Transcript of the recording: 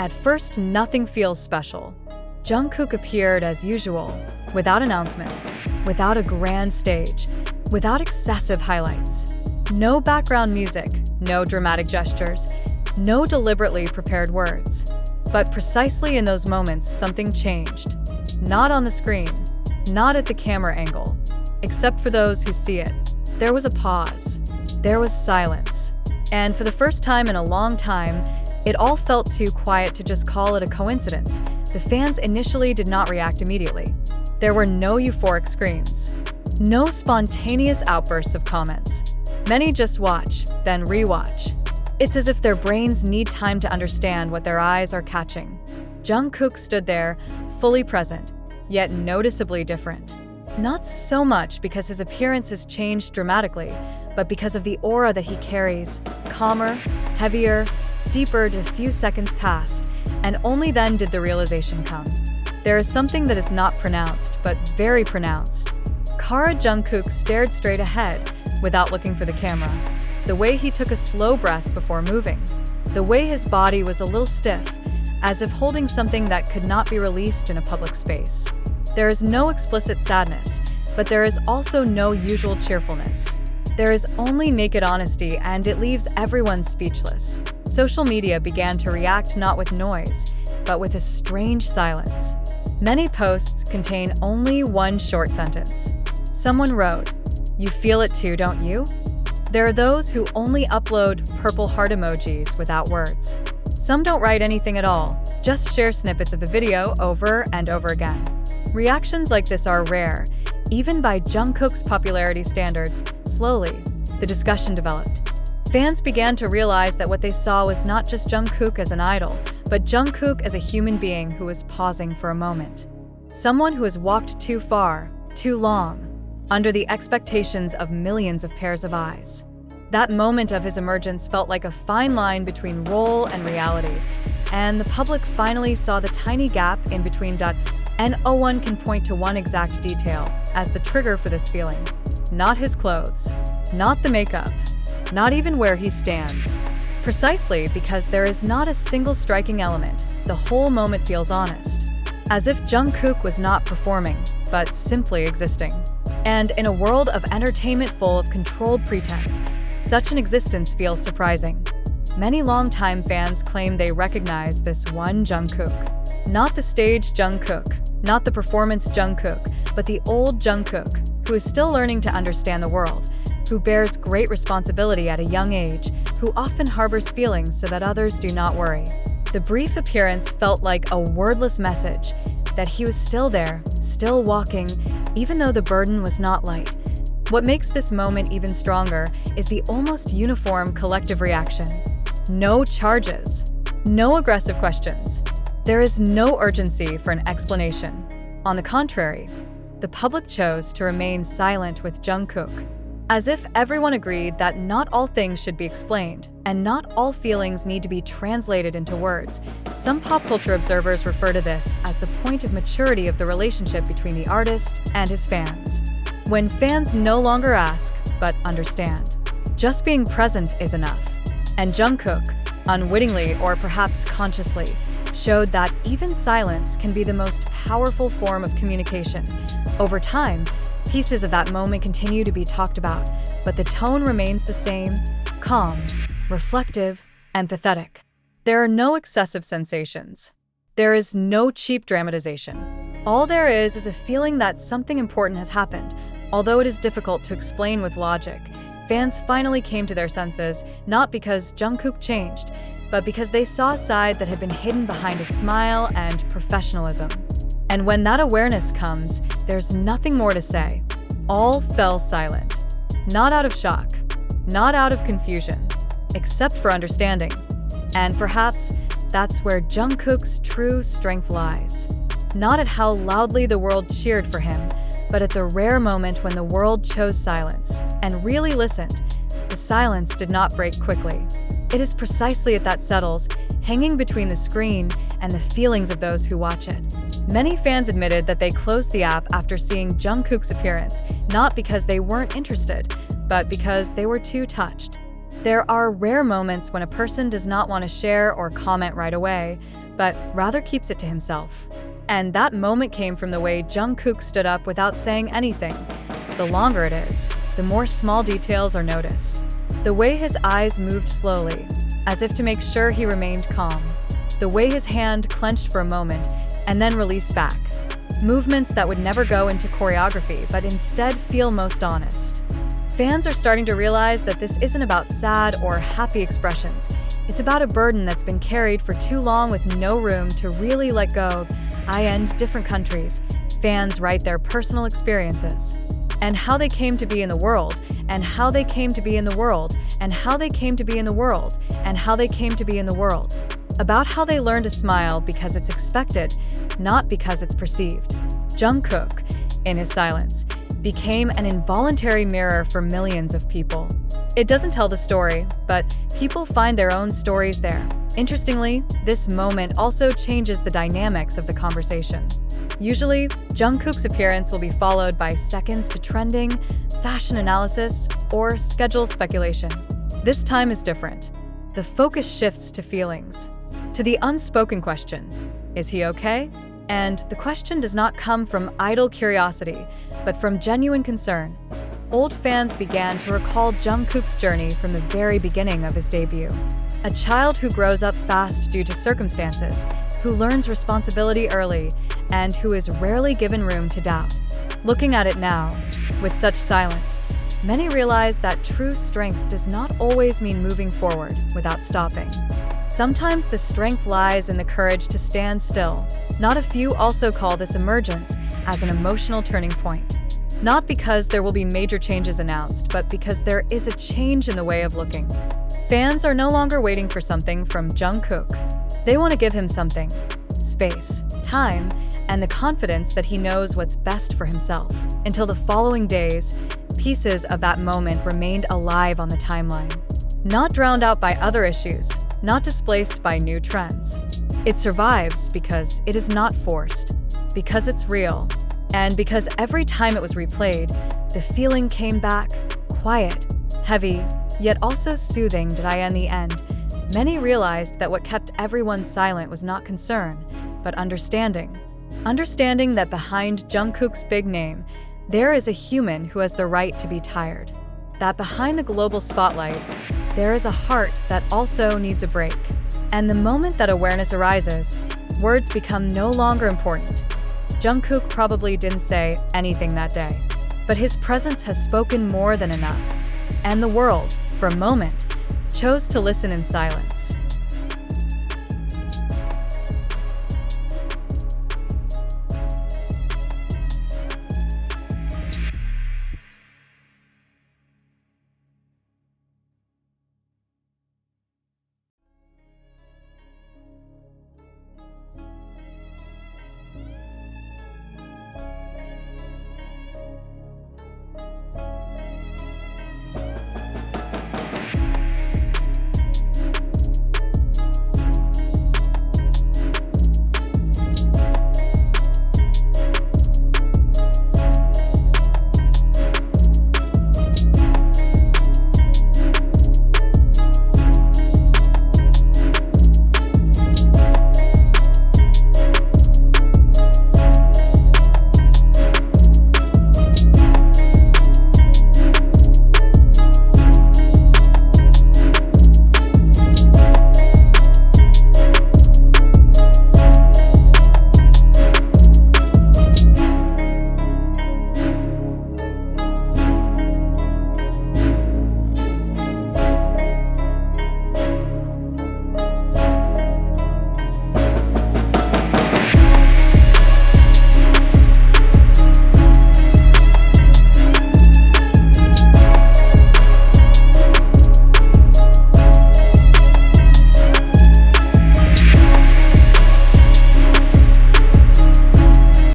At first, nothing feels special. Jungkook appeared as usual, without announcements, without a grand stage, without excessive highlights. No background music, no dramatic gestures, no deliberately prepared words. But precisely in those moments, something changed. Not on the screen, not at the camera angle, except for those who see it. There was a pause. There was silence. And for the first time in a long time, it all felt too quiet to just call it a coincidence. The fans initially did not react immediately. There were no euphoric screams, no spontaneous outbursts of comments. Many just watch, then rewatch. It's as if their brains need time to understand what their eyes are catching. Jungkook stood there, fully present, yet noticeably different. Not so much because his appearance has changed dramatically, but because of the aura that he carries, calmer, heavier, deeper. A few seconds passed, and only then did the realization come. There is something that is not pronounced, but very pronounced. Kara Jungkook stared straight ahead, without looking for the camera. The way he took a slow breath before moving. The way his body was a little stiff, as if holding something that could not be released in a public space. There is no explicit sadness, but there is also no usual cheerfulness. There is only naked honesty, and it leaves everyone speechless. Social media began to react not with noise, but with a strange silence. Many posts contain only one short sentence. Someone wrote, "You feel it too, don't you?" There are those who only upload purple heart emojis without words. Some don't write anything at all, just share snippets of the video over and over again. Reactions like this are rare, even by Jungkook's popularity standards. Slowly, the discussion developed. Fans began to realize that what they saw was not just Jungkook as an idol, but Jungkook as a human being who was pausing for a moment. Someone who has walked too far, too long, under the expectations of millions of pairs of eyes. That moment of his emergence felt like a fine line between role and reality, and the public finally saw the tiny gap in between. And no one can point to one exact detail as the trigger for this feeling. Not his clothes, not the makeup, not even where he stands. Precisely because there is not a single striking element, the whole moment feels honest. As if Jungkook was not performing, but simply existing. And in a world of entertainment full of controlled pretense, such an existence feels surprising. Many longtime fans claim they recognize this one Jungkook. Not the stage Jungkook, not the performance Jungkook, but the old Jungkook, who is still learning to understand the world, who bears great responsibility at a young age, who often harbors feelings so that others do not worry. The brief appearance felt like a wordless message that he was still there, still walking, even though the burden was not light. What makes this moment even stronger is the almost uniform collective reaction. No charges, no aggressive questions. There is no urgency for an explanation. On the contrary, the public chose to remain silent with Jungkook, as if everyone agreed that not all things should be explained, and not all feelings need to be translated into words. Some pop culture observers refer to this as the point of maturity of the relationship between the artist and his fans. When fans no longer ask, but understand. Just being present is enough. And Jungkook, unwittingly or perhaps consciously, showed that even silence can be the most powerful form of communication. Over time, pieces of that moment continue to be talked about, but the tone remains the same, calm, reflective, empathetic. There are no excessive sensations. There is no cheap dramatization. All there is a feeling that something important has happened. Although it is difficult to explain with logic, fans finally came to their senses, not because Jungkook changed, but because they saw a side that had been hidden behind a smile and professionalism. And when that awareness comes, there's nothing more to say. All fell silent. Not out of shock, not out of confusion, except for understanding. And perhaps that's where Jungkook's true strength lies. Not at how loudly the world cheered for him, but at the rare moment when the world chose silence and really listened. The silence did not break quickly. It is precisely at that settles, hanging between the screen and the feelings of those who watch it. Many fans admitted that they closed the app after seeing Jungkook's appearance, not because they weren't interested, but because they were too touched. There are rare moments when a person does not want to share or comment right away, but rather keeps it to himself. And that moment came from the way Jungkook stood up without saying anything. The longer it is, the more small details are noticed. The way his eyes moved slowly, as if to make sure he remained calm. The way his hand clenched for a moment and then released back. Movements that would never go into choreography, but instead feel most honest. Fans are starting to realize that this isn't about sad or happy expressions. It's about a burden that's been carried for too long with no room to really let go. Different countries. Fans write their personal experiences and how they came to be in the world, and how they came to be in the world, and how they came to be in the world, and how they came to be in the world. About how they learn to smile because it's expected, not because it's perceived. Jungkook, in his silence, became an involuntary mirror for millions of people. It doesn't tell the story, but people find their own stories there. Interestingly, this moment also changes the dynamics of the conversation. Usually, Jungkook's appearance will be followed by seconds to trending, fashion analysis, or schedule speculation. This time is different. The focus shifts to feelings, to the unspoken question, is he okay? And the question does not come from idle curiosity, but from genuine concern. Old fans began to recall Jungkook's journey from the very beginning of his debut. A child who grows up fast due to circumstances, who learns responsibility early, and who is rarely given room to doubt. Looking at it now, with such silence, many realize that true strength does not always mean moving forward without stopping. Sometimes the strength lies in the courage to stand still. Not a few also call this emergence as an emotional turning point. Not because there will be major changes announced, but because there is a change in the way of looking. Fans are no longer waiting for something from Jungkook. They want to give him something: space, time, and the confidence that he knows what's best for himself. Until the following days, pieces of that moment remained alive on the timeline. Not drowned out by other issues, not displaced by new trends. It survives because it is not forced, because it's real, and because every time it was replayed, the feeling came back, quiet, heavy, yet also soothing. In the end, many realized that what kept everyone silent was not concern, but understanding. Understanding that behind Jungkook's big name, there is a human who has the right to be tired. That behind the global spotlight, there is a heart that also needs a break. And the moment that awareness arises, words become no longer important. Jungkook probably didn't say anything that day, but his presence has spoken more than enough. And the world, for a moment, chose to listen in silence.